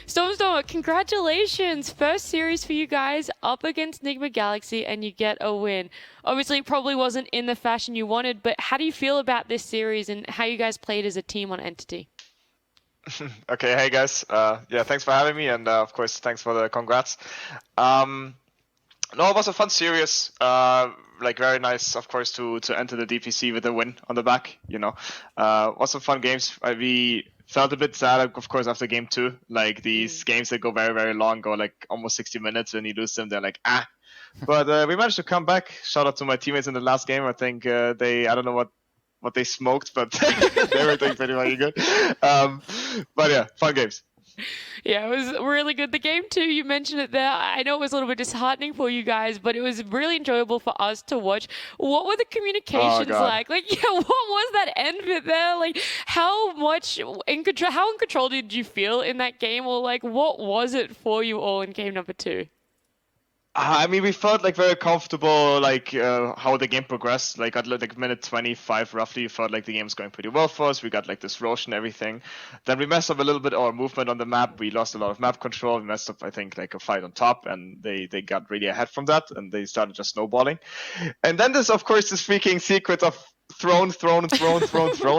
Stormstormer, congratulations! First series for you guys up against Nigma Galaxy, and you get a win. Obviously, it probably wasn't in the fashion you wanted, but how do you feel about this series and how you guys played as a team on Entity? Okay, hey guys. Yeah, thanks for having me, and of course, thanks for the congrats. No, it was a fun series. Like very nice, of course, to enter the DPC with a win on the back. Was some fun games. We felt a bit sad, of course, after game 2. Like these games that go very, very long, go like almost 60 minutes. When you lose them, they're like ah. But we managed to come back. Shout out to my teammates in the last game. I think I don't know what they smoked, but they were doing pretty good. But yeah, fun games. Yeah, it was really good. The game too, you mentioned it there. I know it was a little bit disheartening for you guys, but it was really enjoyable for us to watch. What were the communications like? Like, yeah, what was that end bit there? Like, how in control did you feel in that game? Or like, what was it for you all in game number 2? I mean, we felt like very comfortable, like how the game progressed. Like at like minute 25 roughly, we felt like the game was going pretty well for us. We got like this Roche and everything. Then we messed up a little bit our movement on the map. We lost a lot of map control. We messed up, I think, like a fight on top, and they got really ahead from that, and they started just snowballing. And then there's of course this freaking secret of thrown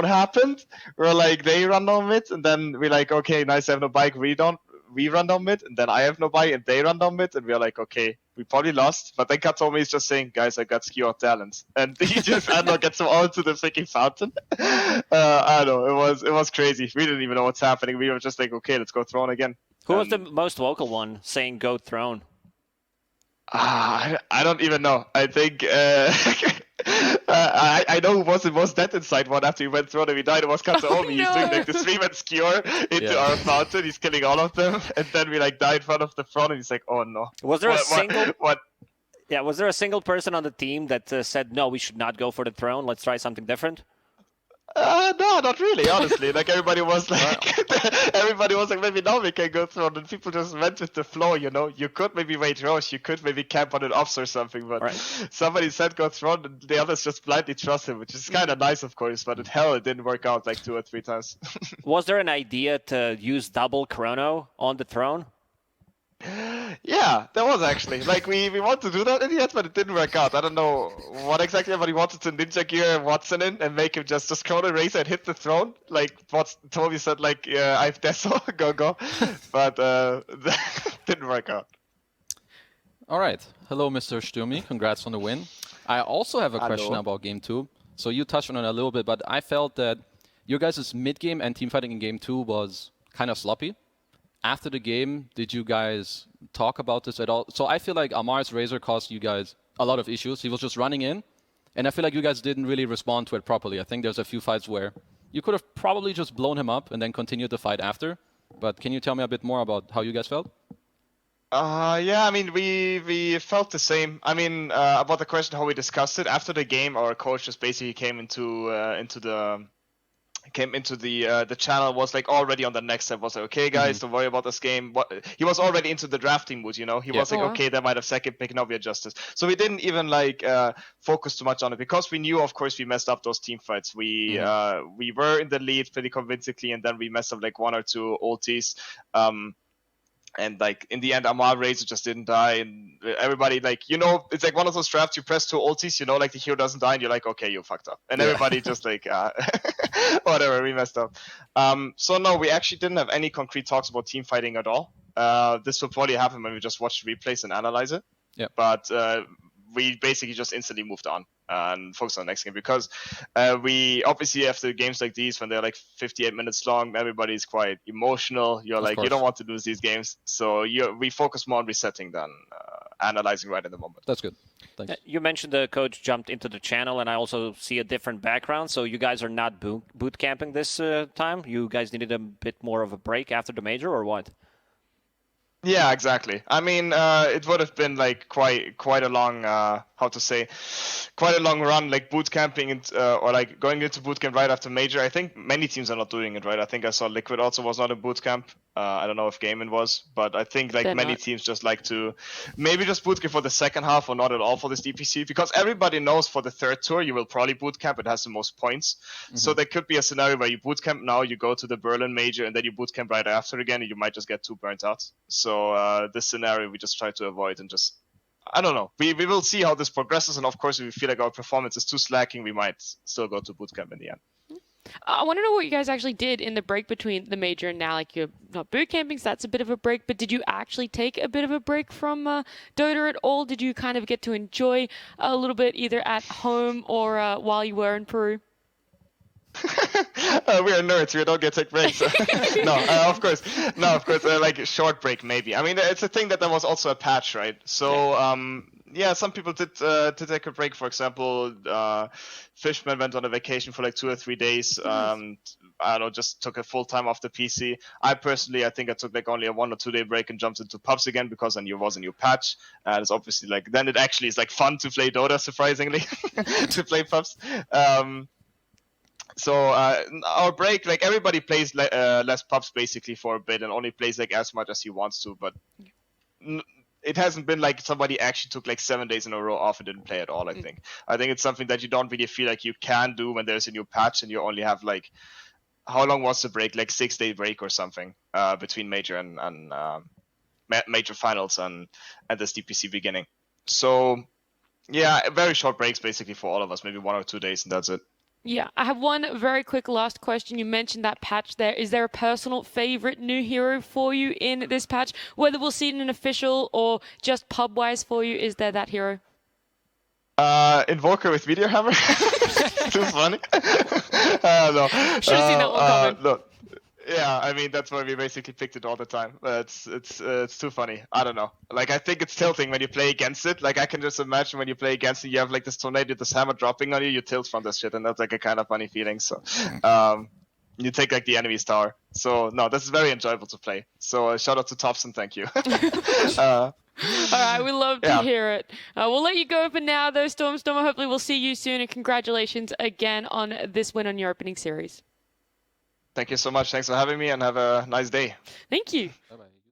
happened. Where like they run down mid, and then we're like, okay, nice, I have no bike. We run down mid, and then I have no buy, and they run down mid, and we're like, okay, we probably lost. But then Kat told me he's just saying, guys, I got skew of talents, and he just I don't know, gets them all to the freaking fountain. I don't know, it was crazy. We didn't even know what's happening. We were just like, okay, let's go throne again. Who was the most vocal one saying go throne? I don't even know. I think I know who was the most dead inside one after he went through and he died. It was Katsuomi. He's doing like the 3-man skewer into our fountain. He's killing all of them, and then we like die in front of the front, and he's like, "Oh no." Was there what? Yeah, was there a single person on the team that said no, we should not go for the throne? Let's try something different. No, not really, honestly. Like everybody was like, maybe now we can go through, and people just went with the flow. You could maybe wait Roche, you could maybe camp on an ops or something, but somebody said go through, and the others just blindly trust him, which is kind of nice, of course. But it didn't work out like 2 or 3 times. Was there an idea to use double chrono on the throne? Yeah, there was actually. Like we wanted to do that in the end, but it didn't work out. I don't know what exactly, but we wanted to ninja gear Watson in and make him just chrono race and hit the throne. Like what Toby said, like I have Deso, go. But that didn't work out. All right. Hello, Mr. Stürmi. Congrats on the win. I also have a question about game 2. So you touched on it a little bit, but I felt that your guys' mid-game and team fighting in game 2 was kind of sloppy. After the game, did you guys talk about this at all? So I feel like Amar's Razor caused you guys a lot of issues. He was just running in, and I feel like you guys didn't really respond to it properly. I think there's a few fights where you could have probably just blown him up and then continued the fight after. But can you tell me a bit more about how you guys felt? Yeah, I mean, we felt the same. I mean, about the question how we discussed it after the game, our coach just basically came into the channel, was like already on the next step, was like, okay guys, don't worry about this game. He was already into the drafting mood, He was like, okay, they might have second pick, now we adjust this. So we didn't even like focus too much on it, because we knew, of course, we messed up those team fights. We were in the lead pretty convincingly, and then we messed up like 1 or 2 ultis. And like in the end, Amar Razor just didn't die, and everybody like it's like one of those drafts. You press 2 ultis, like the hero doesn't die, and you're like, okay, you fucked up, and everybody just like whatever, we messed up. So no, we actually didn't have any concrete talks about team fighting at all. This will probably happen when we just watch replays and analyze it. Yeah. But we basically just instantly moved on and focused on the next game, because we obviously, after games like these, when they're like 58 minutes long, everybody's quite emotional. You're like, you don't want to lose these games, so we focus more on resetting than analyzing right in the moment. That's good. Thanks. You mentioned the coach jumped into the channel, and I also see a different background. So you guys are not boot camping this time. You guys needed a bit more of a break after the major, or what? Yeah, exactly. I mean, it would have been like quite a long, quite a long run, like boot camping or like going into boot camp right after major. I think many teams are not doing it, right? I think I saw Liquid also was not in boot camp. I don't know if Gaiman was, but I think like They're many not. teams just like to maybe just bootcamp for the second half or not at all for this DPC, because everybody knows for the third tour you will probably bootcamp. It has the most points. So there could be a scenario where you bootcamp now, you go to the Berlin major, and then you bootcamp right after again, and you might just get too burnt out. So this scenario we just try to avoid and just, I don't know. We will see how this progresses, and of course if we feel like our performance is too slacking, we might still go to bootcamp in the end. I want to know what you guys actually did in the break between the major and now. Like, you're not boot camping, so that's a bit of a break. But did you actually take a bit of a break from Dota at all? Did you kind of get to enjoy a little bit either at home or while you were in Peru? We are nerds. We don't get to take breaks. No, of course. No, of course. Like a short break, maybe. I mean, it's a thing that there was also a patch, right? So, yeah, some people did to take a break. For example, Fishman went on a vacation for like 2 or 3 days. I don't know, just took a full time off the PC. I personally, I think I took like only a 1 or 2 day break and jumped into pubs again because I knew it was a new patch. And it's obviously like, then it actually is like fun to play Dota, surprisingly, to play pubs. So our break, like everybody plays less pubs basically for a bit and only plays like as much as he wants to, but it hasn't been like somebody actually took like 7 days in a row off and didn't play at all. I think it's something that you don't really feel like you can do when there's a new patch and you only have like, how long was the break? Like 6 day break or something between major and major finals and this DPC beginning. So yeah, very short breaks basically for all of us, maybe 1 or 2 days, and that's it. Yeah, I have one very quick last question. You mentioned that patch there. Is there a personal favorite new hero for you in this patch? Whether we'll see it in an official or just pub-wise for you, is there that hero? Invoker with Meteor Hammer. Too funny. No. Should have seen that one coming. No. Yeah, I mean that's why we basically picked it all the time. It's too funny. I don't know. Like I think it's tilting when you play against it. Like I can just imagine when you play against it, you have like this tornado, this hammer dropping on you, you tilt from this shit, and that's like a kind of funny feeling. So, you take like the enemy's tower. So no, this is very enjoyable to play. So shout out to Topson, thank you. All right, we love to hear it. We'll let you go for now, though, Stormstormer. Hopefully we'll see you soon, and congratulations again on this win on your opening series. Thank you so much. Thanks for having me, and have a nice day. Thank you. Bye-bye.